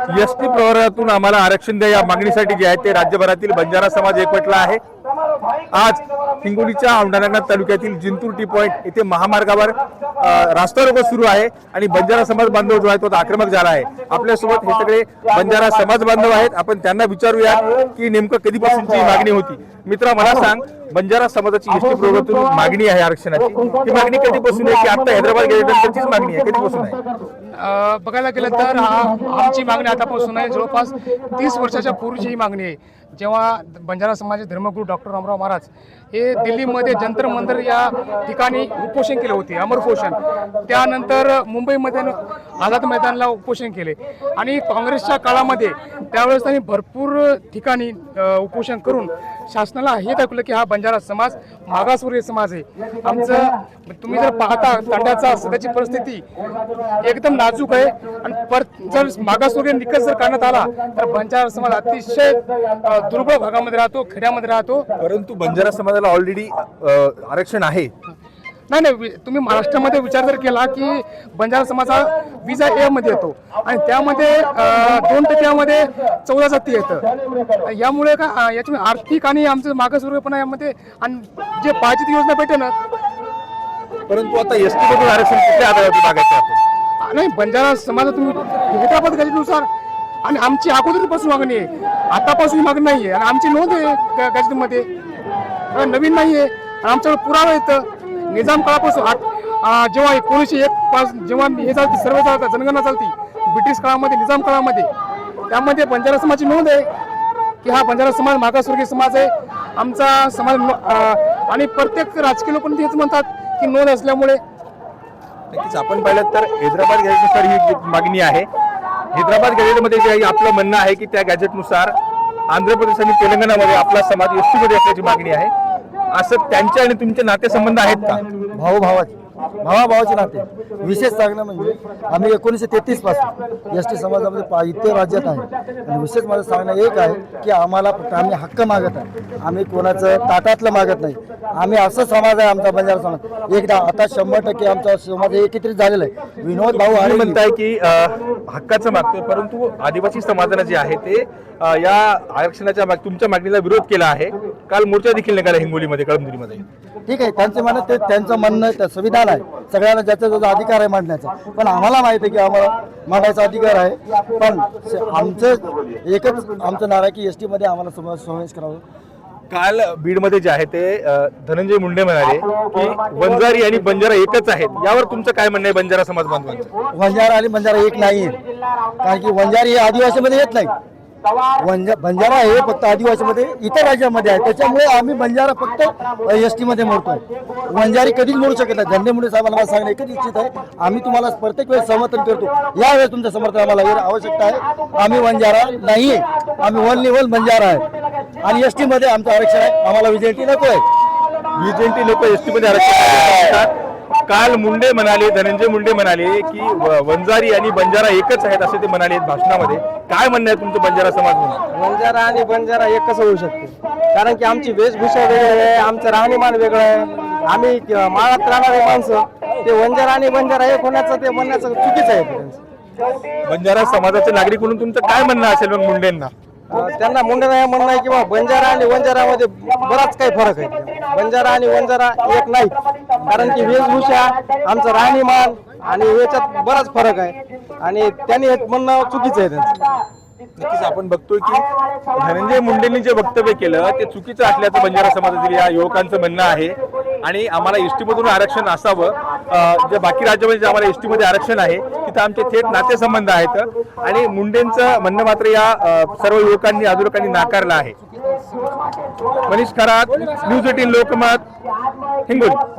ST प्रवारातून आम्हाला आरक्षण द्या या मागणीसाठी जे आहे ते राज्यभरातील बंजारा समाज एकवटला आहे। आज हिंगोलीच्या औंढा तालुक्यातील जिंतूर टी पॉइंट येथे महामार्गावर रास्ता रोको सुरू आहे आणि बंजारा समाज बांधव जो आहे तो आक्रमक झाला आहे। आपल्यासोबत हे सगळे बंजारा समाज बांधव आहेत, आपण त्यांना विचारूया की नेमकं कधीपासूनची मागणी होती। मित्रा, मला सांग, बंजारा समाजाची एसटी प्रवारातून मागणी आहे आरक्षणाची, ही मागणी कधीपासून आहे की आता हैदराबाद गेल्यानंतरचीच मागणी आहे, कधीपासून आहे? बघायला गेलं तर आमची मागणी आतापासून आहे, जवळपास 30 वर्षाच्या पूर्वीची ही मागणी आहे। जेव्हा बंजारा समाजाचे धर्मगुरू डॉक्टर रामराव महाराज हे दिल्लीमध्ये जंतर मंतर या ठिकाणी उपोषण केले होते, अमर उपोषण। त्यानंतर मुंबईमध्ये आझाद मैदानला उपोषण केले आणि काँग्रेसच्या काळामध्ये त्यावेळेस त्यांनी भरपूर ठिकाणी उपोषण करून शासनाला हे दाखवलं की हा बंजारा समाज मागासवर्गीय समाज आहे। आमचं तुम्ही जर पाहता तांड्याचा सध्याची परिस्थिती एकदम नाजूक आहे आणि जर मागासवर्गीय निकष जर काढण्यात आला तर बंजारा समाज अतिशय दुर्बळ भागामध्ये राहतो, खेड्यामध्ये राहतो। परंतु बंजारा समाजाला ऑलरेडी आरक्षण आहे। नाही, तुम्ही महाराष्ट्रामध्ये विचार जर केला की बंजारा समाज हा विजा ए मध्ये येतो आणि त्यामध्ये 2% 14 जाती येतं। यामुळे का याच्या आर्थिक आणि आमचं मागासवर्गीयपणा यामध्ये आणि जे पाहिजे ती योजना भेटे ना। परंतु आता एसटी मधून आरक्षण कुठल्या आधारावर मागायचं आपण? नाही, बंजारा समाज तुम्ही हैदराबाद गॅजेटनुसार आणि आमची अगोदरपासून मागणी आहे, आतापासून मागणी नाही आहे आणि आमची नोंद आहे गॅजेटमध्ये, नवीन नाही आहे आणि आमच्याकडे पुरावा येतं। निजाम काळापासून जेव्हा 1901 जेव्हा हे चालती सर्व चालतात जनगणना चालती ब्रिटिश काळामध्ये, निजाम काळामध्ये, त्यामध्ये बंजारा समाजाची नोंद आहे की हा बंजारा समाज मागासवर्गीय समाज आहे आमचा समाज। आणि प्रत्येक राजकीय लोक हेच म्हणतात की नोंद असल्यामुळे। नक्कीच आपण पाहिलं तर हैदराबाद गॅजेटनुसार ही मागणी आहे। हैदराबाद गॅजेटमध्ये जे आपलं म्हणणं आहे की त्या गॅजेटनुसार आंध्र प्रदेश आणि तेलंगणामध्ये आपला समाज एसटी मध्ये असल्याची मागणी आहे। असं त्यांचे आणि तुमचे नातेसंबंध आहेत का? भावाभावाचे नाते। विशेष सांगणं म्हणजे आम्ही 1933 पासून एसटी समाजामध्ये इथे राज्यात आहे आणि विशेष माझं सांगणं एक आहे की आम्हाला फक्त आम्ही हक्क मागत आहे, आम्ही कोणाचं ताटातलं मागत नाही। आम्ही असं समाज आहे आमचा बंजारा समाज, एकदा आता 100% आमचा समाज एकत्रित झालेला आहे। विनोद भाऊ आणि म्हणताय की हक्काचं मागतोय, परंतु आदिवासी समाजाने जे आहे ते या आरक्षणाच्या तुमच्या मागणीला विरोध केला आहे। काल मोर्चा देखील निघाला हिंगोलीमध्ये, कळमनुरीमध्ये। ठीक आहे, त्यांचे म्हणणं ते त्यांचं म्हणणं संविधान आहे, सगळ्यांना ज्याचा ज्याचा अधिकार आहे मांडण्याचा, पण आम्हाला माहिती आहे की आम्हाला मांडायचा अधिकार आहे। पण आमचं एकच आमचं नारा की एसटी मध्ये आम्हाला समावेश करावं। काल बीडमध्ये जे आहे ते धनंजय मुंडे म्हणाले की वंजारी आणि बंजारा एकच आहेत, यावर तुमचं काय म्हणणं आहे बंजारा समाज बांधवांचं? वंजारा आणि बंजारा एक नाही, कारण की वंजारी हे आदिवासीमध्ये येत नाही, बंजारा हे फक्त आदिवासीमध्ये इतर राज्यामध्ये आहे, त्याच्यामुळे आम्ही बंजारा फक्त एसटी मध्ये मोडतोय। वंजारी कधीच मोडू शकत नाही। धनंजय मुंडे साहेबांना सांगणं एकच इच्छित आहे, आम्ही तुम्हाला प्रत्येक वेळेस समर्थन करतो, यावेळेस तुमचं समर्थन आम्हाला आवश्यकता आहे। आम्ही वंजारा नाहीये, आम्ही ओनली वन बंजारा आहे आणि एसटी मध्ये आमचं आरक्षण आहे, आम्हाला विजेंटी नको आहे। विजेंटी लोक एसटी मध्ये आरक्षण। काल मुंडे म्हणाले, धनंजय मुंडे म्हणाले की वंजारी आणि बंजारा एकच आहेत असे ते म्हणाले भाषणामध्ये। काय म्हणणं आहे तुमचं बंजारा समाज म्हणून? वंजारा आणि बंजारा एकच होऊ शकते, कारण की आमची वेशभूषा वेगळी आहे, आमचं राहणीमान वेगळं आहे। आम्ही माळात राहणारे माणसं, ते वंजारा आणि बंजारा एक होण्याचं ते म्हणण्याचं चुकीचं आहे। बंजारा समाजाचे नागरिक म्हणून तुमचं काय म्हणणं असेल मग मुंडेंना? त्यांना मुंडेंना हे म्हणणं आहे किंवा बंजारा आणि वंजारामध्ये बराच काही फरक आहे। बंजारा आणि वंजारा एक नाही, कारण की वेशभूषा, आमचं राहणीमान आणि याच्यात बराच फरक आहे आणि त्यांनी हे म्हणणं चुकीचं आहे त्यांचं। नक्कीच आपण बघतोय की धनंजय मुंडेंनी जे वक्तव्य केलं ते चुकीचं असल्याचं बंजारा समाजातील या युवकांचं म्हणणं आहे आणि आम्हाला एसटी मधून आरक्षण असावं। जे बाकी राज्यामध्ये जे आम्हाला एसटी मध्ये आरक्षण आहे तिथं आमचे थेट नातेसंबंध आहेत आणि मुंडेंचं म्हणणं मात्र या सर्व युवकांनी आंदोलकांनी नाकारलं आहे। मनीष खरात, न्यूज 18 लोकमत, हिंगोली।